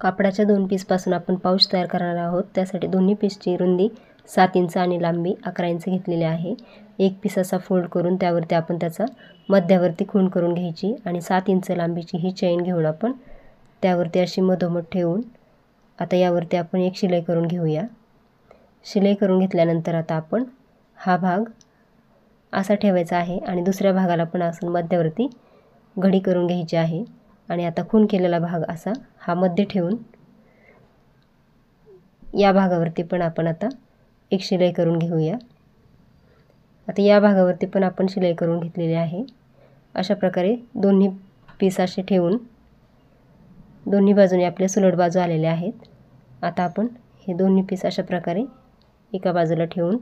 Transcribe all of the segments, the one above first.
कापडाच्या 2 पीसपासून आपण पाऊच तयार करणार आहोत। त्यासाठी दोन्ही पीसची रुंदी 7 इंच आणि लांबी 11 इंच घेतलेली आहे। एक पीस असा फोल्ड करून त्यावरती आपण त्याचा मध्यावरती खूण करून घ्यायची आणि 7 इंच लांबीची ही चेन घेऊन आपण त्यावरती अशी मधोमध ठेवून आता यावरती आपण एक शिलाई करून घेऊया। शिलाई करून घेतल्यानंतर आता आपण हा भाग असा ठेवायचा आहे आणि दुसऱ्या भागाला पण असं मध्यावरती घडी करून घ्यायची आहे आणि आता खूण केलेला भाग असा हा मध्ये ठेवून या भागावरती पण आपण आता एक शिलाई करून घेऊया। आता या भागावरती पण आपण शिलाई करून घेतलेली आहे। अशा प्रकारे दोन्ही पीस असे ठेवून दोन्ही बाजूने आपले सुलट बाजू आलेले आहेत। आता आपण हे दोन्ही पीस अशा प्रकारे एका बाजूला ठेवून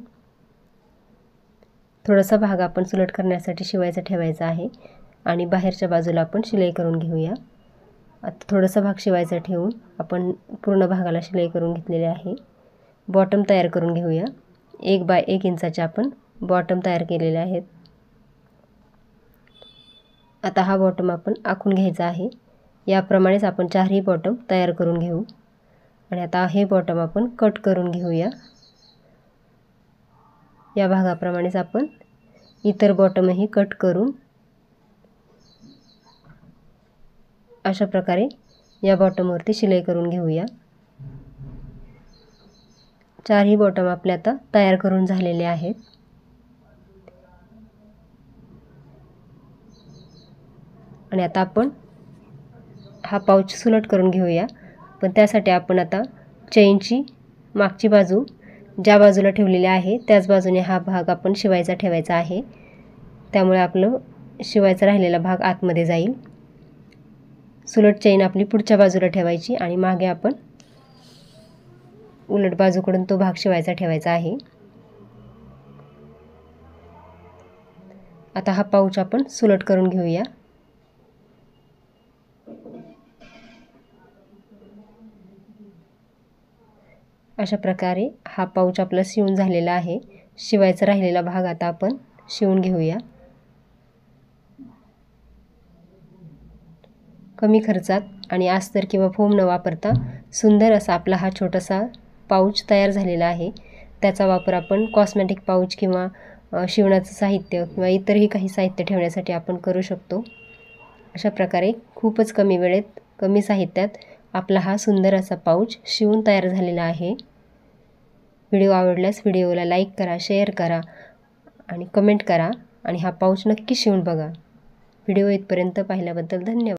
थोडासा भाग आपण सुलट करण्यासाठी शिवायचा ठेवायचा आहे आणि बाहेरच्या बाजूला आपण शिलाई करून घेऊया। आता थोडासा भाग शिवायचा ठेवून आपण पूर्ण भागाला शिलाई करून घेतलेली आहे। बॉटम तयार करून घेऊया। 1 बाय 1 इंचाचे आपण बॉटम तयार केलेले आहेत। आता हा बॉटम आपण आखून घ्यायचा आहे। याप्रमाणेच आपण चारही बॉटम तयार करून घेऊ आणि आता हे बॉटम आपण कट करून घेऊया। या भागाप्रमाणेच आपण इतर बॉटमही कट करून अशा प्रकारे या बॉटमवरती शिलाई करून घेऊया। चारही बॉटम आपले आता तयार करून झालेले आहेत। आणि आता आपण हा पाऊच सुलट करून घेऊया। पण त्यासाठी आपण आता चेनची मागची बाजू ज्या बाजूला ठेवलेली आहे त्याच बाजूने हा भाग आपण शिवायचा ठेवायचा आहे। त्यामुळे आपलं शिवायचा राहिलेला भाग आतमध्ये जाईल। सुलट चेन आपली पुढच्या बाजूला ठेवायची आणि मागे आपण उलट बाजूकडून तो भाग शिवायचा ठेवायचा आहे। आता हा पाऊच आपण सुलट करून घेऊया। अशा प्रकारे हा पाऊच आपला शिवून झालेला आहे। शिवायचा राहिलेला भाग आता आपण शिवून घेऊया। कमी खर्चात आणि अस्तर किंवा फोम न वापरता सुंदर असा आपला हा छोटासा पाऊच तयार झालेला आहे। त्याचा वापर आपण कॉस्मेटिक पाऊच किंवा शिवणाचं साहित्य किंवा इतरही काही साहित्य ठेवण्यासाठी आपण करू शकतो। अशा प्रकारे खूपच कमी वेळेत कमी साहित्यात आपला हा सुंदर असा पाऊच शिवून तयार झालेला आहे। व्हिडिओ आवडल्यास व्हिडिओला लाईक करा, शेअर करा आणि कमेंट करा आणि हा पाऊच नक्की शिवून बघा। व्हिडिओ इथपर्यंत पाहिल्याबद्दल धन्यवाद।